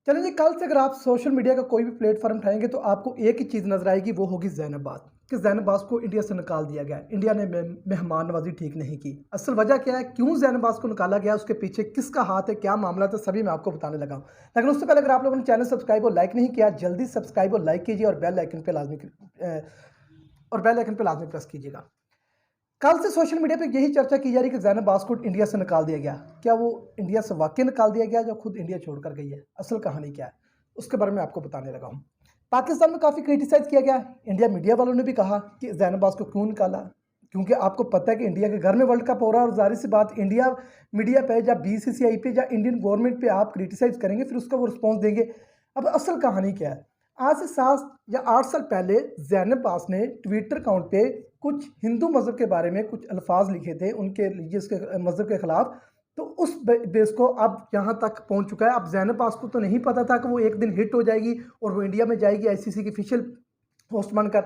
चलिए जी, कल से अगर आप सोशल मीडिया का कोई भी प्लेटफ़ॉर्म उठाएँगे तो आपको एक ही चीज़ नज़र आएगी, वो होगी ज़ैनब कि ज़ैनब को इंडिया से निकाल दिया गया है। इंडिया ने मेहमान नवाज़ी ठीक नहीं की। असल वजह क्या है, क्यों ज़ैनब को निकाला गया, उसके पीछे किसका हाथ है, क्या मामला था, सभी मैं आपको बताने लगा हूँ। लेकिन उससे पहले अगर आप लोगों ने चैनल सब्सक्राइब और लाइक नहीं किया, जल्दी सब्सक्राइब और लाइक कीजिए और बेल आइकन पे लाज़मी प्रेस कीजिएगा। कल से सोशल मीडिया पे यही चर्चा की जा रही है कि ज़ैनब को इंडिया से निकाल दिया गया। क्या वो इंडिया से वाक़ई निकाल दिया गया, या खुद इंडिया छोड़कर गई है? असल कहानी क्या है? उसके बारे में आपको बताने लगा हूँ। पाकिस्तान में काफ़ी क्रिटिसाइज़ किया गया। इंडिया मीडिया वालों ने भी कहा कि ज़ैनब को क्यों निकाला? क्योंकि आपको पता है कि इंडिया के घर में वर्ल्ड कप हो रहा है और ज़ाहिर-सी बात, इंडिया मीडिया पे या बीसीसीआई पे या इंडियन गवर्नमेंट पे आप क्रिटिसाइज़ करेंगे, फिर उसका वो रिस्पॉन्स देंगे। अब असल कहानी क्या है? आज से 7 या 8 साल पहले ज़ैनब अब्बास ने ट्विटर अकाउंट पे कुछ हिंदू मज़हब के बारे में कुछ अल्फाज लिखे थे उनके रिलीजियस के मज़हब के ख़िलाफ़। तो उस बेस को अब यहाँ तक पहुँच चुका है। अब ज़ैनब अब्बास को तो नहीं पता था कि वो एक दिन हिट हो जाएगी और वो इंडिया में जाएगी आईसीसी की ऑफिशियल होस्ट बनकर।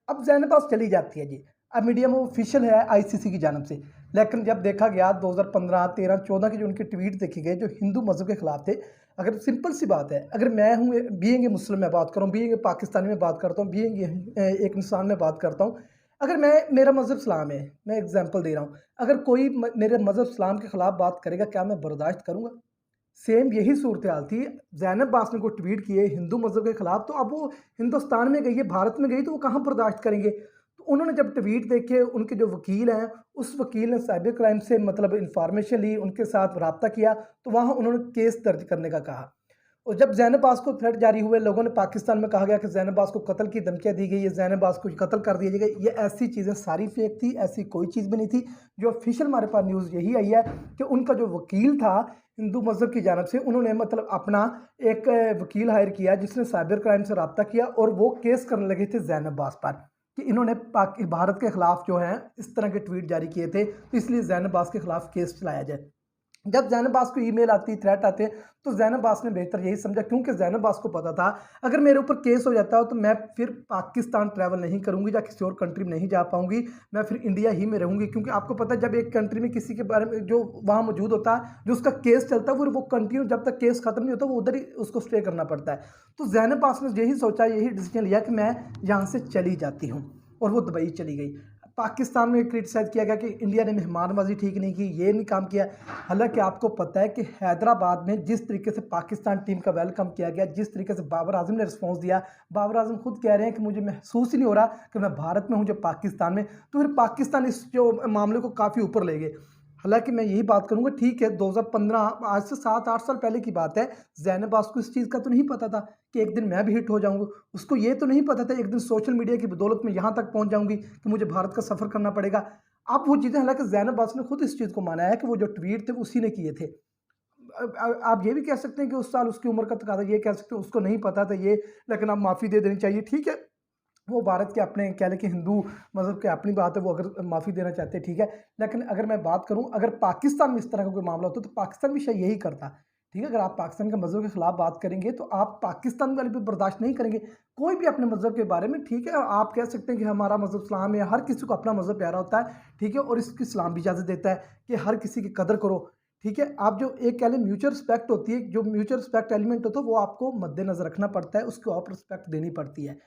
अब ज़ैनब अब्बास चली जाती है जी। अब मीडिया में वो ऑफिशियल है आईसीसी की जानिब से। लेकिन जब देखा गया 2015, 13, 14 के जो उनके ट्वीट देखे गए जो हिंदू मज़हब के ख़िलाफ़ थे। अगर सिंपल सी बात है, अगर मैं हूँ बीइंग ए मुस्लिम मैं बात कर रहा हूँ, बीइंग ए पाकिस्तानी में बात करता हूँ, बीइंग एक इंसान में बात करता हूँ। अगर मेरा मज़हब इस्लाम है, मैं एग्ज़ाम्पल दे रहा हूँ। अगर कोई मेरे मज़हब इस्लाम के ख़िलाफ़ बात करेगा, क्या मैं बर्दाश्त करूँगा? सेम यही सूरत-ए-हाल थी। ज़ैनब अब्बास ने कोई ट्वीट किए हिंदू मज़हब के ख़िलाफ़, तो अब वो हिंदुस्तान में गई है, भारत में गई, तो वो कहाँ बर्दाश्त करेंगे? तो उन्होंने जब ट्वीट देखे, उनके जो वकील हैं, उस वकील ने साइबर क्राइम से मतलब इन्फॉर्मेशन ली, उनके साथ राब्ता किया, तो वहाँ उन्होंने केस दर्ज करने का कहा। और जब ज़ैनब अब्बास को थ्रेट जारी हुए, लोगों ने पाकिस्तान में कहा गया कि ज़ैनब अब्बास को कत्ल की धमकियाँ दी गई है, ज़ैनब अब्बास को कत्ल कर दिया जाएगा। ये ऐसी चीज़ें सारी फेक थी, ऐसी कोई चीज़ भी नहीं थी। जो ऑफ़िशियल हमारे पास न्यूज़ यही आई है कि उनका जो वकील था, हिंदू मज़हब की जानिब से, उन्होंने मतलब अपना एक वकील हायर किया जिसने साइबर क्राइम से राब्ता किया और वो केस करने लगे थे ज़ैनब अब्बास पर कि इन्होंने भारत के खिलाफ जो है इस तरह के ट्वीट जारी किए थे, तो इसलिए ज़ैनब अब्बास के खिलाफ केस चलाया जाए। जब ज़ैनब अब्बास को ईमेल आती, थ्रेट आते हैं, तो ज़ैनब अब्बास ने बेहतर यही समझा, क्योंकि ज़ैनब अब्बास को पता था अगर मेरे ऊपर केस हो जाता हो तो मैं फिर पाकिस्तान ट्रैवल नहीं करूँगी या किसी और कंट्री में नहीं जा पाऊँगी, मैं फिर इंडिया ही में रहूँगी। क्योंकि आपको पता है जब एक कंट्री में किसी के बारे में जो वहाँ मौजूद होता है, जो उसका केस चलता है, फिर वो कंटिन्यू जब तक केस खत्म नहीं होता वो उधर ही उसको स्टे करना पड़ता है। तो ज़ैनब अब्बास ने यही सोचा, यही डिसीजन लिया कि मैं यहाँ से चली जाती हूँ और वो दुबई चली गई। पाकिस्तान में क्रिटिसाइज़ किया गया कि इंडिया ने मेहमान नवाज़ी ठीक नहीं की, ये नहीं काम किया। हालाँकि आपको पता है कि हैदराबाद में जिस तरीके से पाकिस्तान टीम का वेलकम किया गया, जिस तरीके से बाबर आज़म ने रिस्पॉन्स दिया, बाबर आज़म खुद कह रहे हैं कि मुझे महसूस ही नहीं हो रहा कि मैं भारत में हूँ, जो पाकिस्तान में। तो फिर पाकिस्तान इस जो मामले को काफ़ी ऊपर ले गए। हालाँकि मैं यही बात करूँगा, ठीक है 2015 आज से 7-8 साल पहले की बात है, ज़ैनब अब्बास को इस चीज़ का तो नहीं पता था कि एक दिन मैं भी हिट हो जाऊँगा। उसको ये तो नहीं पता था एक दिन सोशल मीडिया की बदौलत मैं यहाँ तक पहुँच जाऊँगी कि मुझे भारत का सफ़र करना पड़ेगा। अब वो चीज़ें, हालाँकि ज़ैनब अब्बास ने खुद इस चीज़ को माना है कि वो जो ट्वीट थे वो उसी ने किए थे। आप ये भी कह सकते हैं कि उस साल उसकी उम्र का तकाज़ा, ये कह सकते हैं उसको नहीं पता था ये, लेकिन अब माफ़ी दे देनी चाहिए। ठीक है, वो भारत के अपने कह लें कि हिंदू मज़हब की अपनी बात है, वो अगर माफ़ी देना चाहते हैं ठीक है। लेकिन अगर मैं बात करूँ, अगर पाकिस्तान में इस तरह का कोई मामला होता तो पाकिस्तान भी शायद यही करता। ठीक है, अगर आप पाकिस्तान के मज़हब के खिलाफ बात करेंगे तो आप पाकिस्तान वाले भी बर्दाश्त नहीं करेंगे। कोई भी अपने मज़हब के बारे में, ठीक है, आप कह सकते हैं कि हमारा मज़हब इस्लाम है, हर किसी को अपना मज़हब प्यारा होता है, ठीक है, और इसकी इस्लाम भी इजाज़त देता है कि हर किसी की कदर करो। ठीक है, आप जो एक कह लें म्यूचुअल रिस्पेक्ट होती है, जो म्यूचुअल रिस्पेक्ट एलिमेंट होता है वो आपको मद्देनज़र रखना पड़ता है, उसको आप रिस्पेक्ट देनी पड़ती है।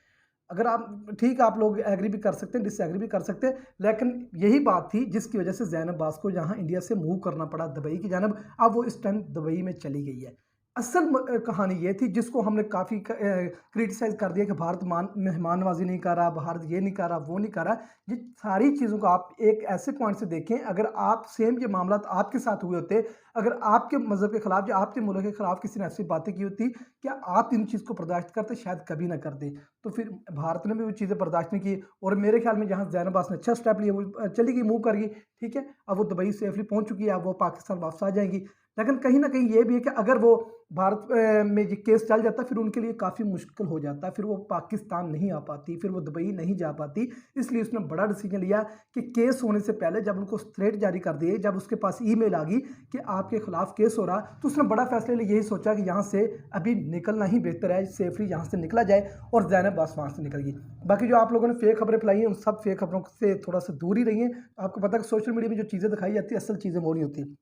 अगर आप ठीक है, आप लोग एग्री भी कर सकते हैं, डिसएग्री भी कर सकते हैं, लेकिन यही बात थी जिसकी वजह से ज़ैनब अब्बास को यहाँ इंडिया से मूव करना पड़ा दुबई की जानिब। अब वो इस टाइम दुबई में चली गई है। असल कहानी ये थी जिसको हमने काफ़ी क्रिटिसाइज़ कर दिया कि भारत मेहमान नवाज़ी नहीं कर रहा, भारत ये नहीं कर रहा, वो नहीं कर रहा। ये सारी चीज़ों को आप एक ऐसे पॉइंट से देखें, अगर आप सेम ये मामला आपके साथ हुए होते, अगर आपके मज़हब के खिलाफ या आपके मुल्क के खिलाफ किसी ने ऐसी बातें की होती, क्या आप इन चीज़ को बर्दाश्त करते? शायद कभी ना करते। तो फिर भारत ने भी वो चीज़ें बर्दाश्त नहीं की और मेरे ख्याल में जहाँ ज़ैनब अब्बास ने अच्छा स्टेप लिया, वो चली गई, मूव कर गई, ठीक है। अब वो दुबई सेफली पहुँच चुकी है, अब वो पाकिस्तान वापस आ जाएँगी। लेकिन कहीं न कहीं ये भी है कि अगर वो भारत में ये केस चल जाता, फिर उनके लिए काफ़ी मुश्किल हो जाता, फिर वो पाकिस्तान नहीं आ पाती, फिर वो दुबई नहीं जा पाती। इसलिए उसने बड़ा डिसीजन लिया कि केस होने से पहले जब उनको थ्रेट जारी कर दिए, जब उसके पास ईमेल आ गई कि आपके खिलाफ केस हो रहा, तो उसने बड़ा फैसला लिया, यही सोचा कि यहाँ से अभी निकलना ही बेहतर है, सेफली यहाँ से निकला जाए, और ज़ैनब अब्बास वहाँ से निकल गई। बाकी जो आप लोगों ने फेक खबरें फैलाई हैं, उन सब फेक खबरों से थोड़ा सा दूर ही रहिए। आपको पता है कि सोशल मीडिया में जो चीज़ें दिखाई जाती है, असल चीज़ें वो नहीं होती।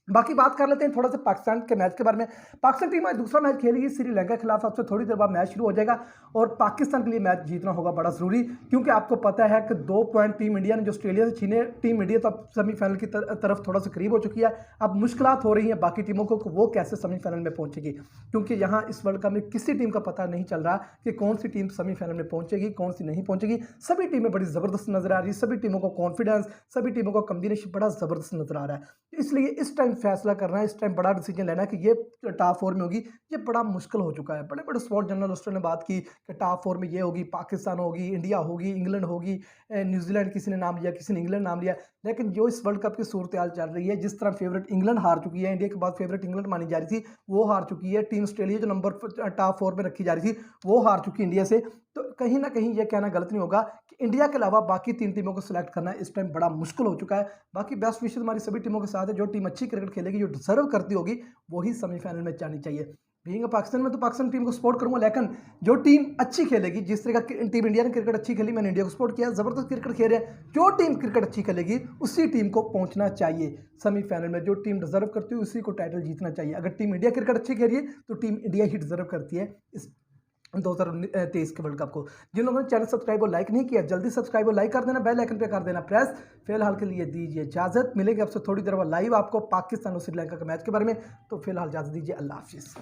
बाकी बात कर लेते हैं थोड़ा सा पाकिस्तान के मैच के बारे में। पाकिस्तान टीम आज दूसरा मैच खेलेगी श्रीलंका के खिलाफ। आपसे थोड़ी देर बाद मैच शुरू हो जाएगा और पाकिस्तान के लिए मैच जीतना होगा बड़ा ज़रूरी, क्योंकि आपको पता है कि 2 पॉइंट टीम इंडिया ने जो ऑस्ट्रेलिया से छीने, टीम इंडिया तो अब सेमीफाइनल की तरफ थोड़ा सा करीब हो चुकी है। अब मुश्किलात हो रही हैं बाकी टीमों को कि वो कैसे सेमीफाइनल में पहुंचेगी, क्योंकि यहाँ इस वर्ल्ड कप में किसी टीम का पता नहीं चल रहा कि कौन सी टीम सेमीफाइनल में पहुंचेगी, कौन सी नहीं पहुंचेगी। सभी टीमें बड़ी ज़बरदस्त नजर आ रही है, सभी टीमों को कॉन्फिडेंस, सभी टीमों का कॉम्बिनेशन बड़ा ज़बरदस्त नजर आ रहा है। इसलिए इस टाइम फैसला करना है, इस टाइम बड़ा डिसीजन लेना है कि ये टॉप 4 में होगी, ये बड़ा मुश्किल हो चुका है। बड़े बड़े स्पोर्ट जर्नलिस्टों ने बात की कि टॉप 4 में ये होगी, पाकिस्तान होगी, इंडिया होगी, इंग्लैंड होगी, न्यूजीलैंड किसी ने नाम लिया, किसी ने इंग्लैंड नाम लिया। लेकिन जो इस वर्ल्ड कप की सूरत-ए-हाल चल रही है, जिस तरह फेवरेट इंग्लैंड हार चुकी है, इंडिया के बाद फेवरेट इंग्लैंड मानी जा रही थी, वो हार चुकी है। टीम ऑस्ट्रेलिया जो नंबर टॉप 4 में रखी जा रही थी, वो हार चुकी इंडिया से। तो कहीं ना कहीं ये कहना गलत नहीं होगा कि इंडिया के अलावा बाकी 3 टीमों को सिलेक्ट करना इस टाइम बड़ा मुश्किल हो चुका है। बाकी बेस्ट विशेस हमारी सभी टीमों के साथ है। जो टीम अच्छी क्रिकेट खेलेगी, जो डिजर्व करती होगी, वही सेमीफाइनल में जानी चाहिए। बीइंग पाकिस्तान में तो पाकिस्तान टीम को सपोर्ट करूंगा, लेकिन जो टीम अच्छी खेलेगी, जिस तरह का टीम इंडिया ने क्रिकेट अच्छी खेली, मैंने इंडिया को सपोर्ट किया, जबरदस्त क्रिकेट खेल रहे हैं। जो टीम क्रिकेट अच्छी खेलेगी उसी टीम को पहुंचना चाहिए सेमीफाइनल में। जो टीम डिजर्व करती है उसी को टाइटल जीतना चाहिए। अगर टीम इंडिया क्रिकेट अच्छी खेल रही है तो टीम इंडिया ही डिजर्व करती है इस 2023 के वर्ल्ड कप को। जिन लोगों ने चैनल सब्सक्राइब और लाइक नहीं किया, जल्दी सब्सक्राइब और लाइक कर देना, बेल आइकन पे कर देना प्रेस। फिलहाल के लिए दीजिए इजाजत, मिलेंगे आपसे थोड़ी देर बाद लाइव आपको पाकिस्तान और श्रीलंका के मैच के बारे में। तो फिलहाल इजाजत दीजिए, अल्लाह हाफिज़।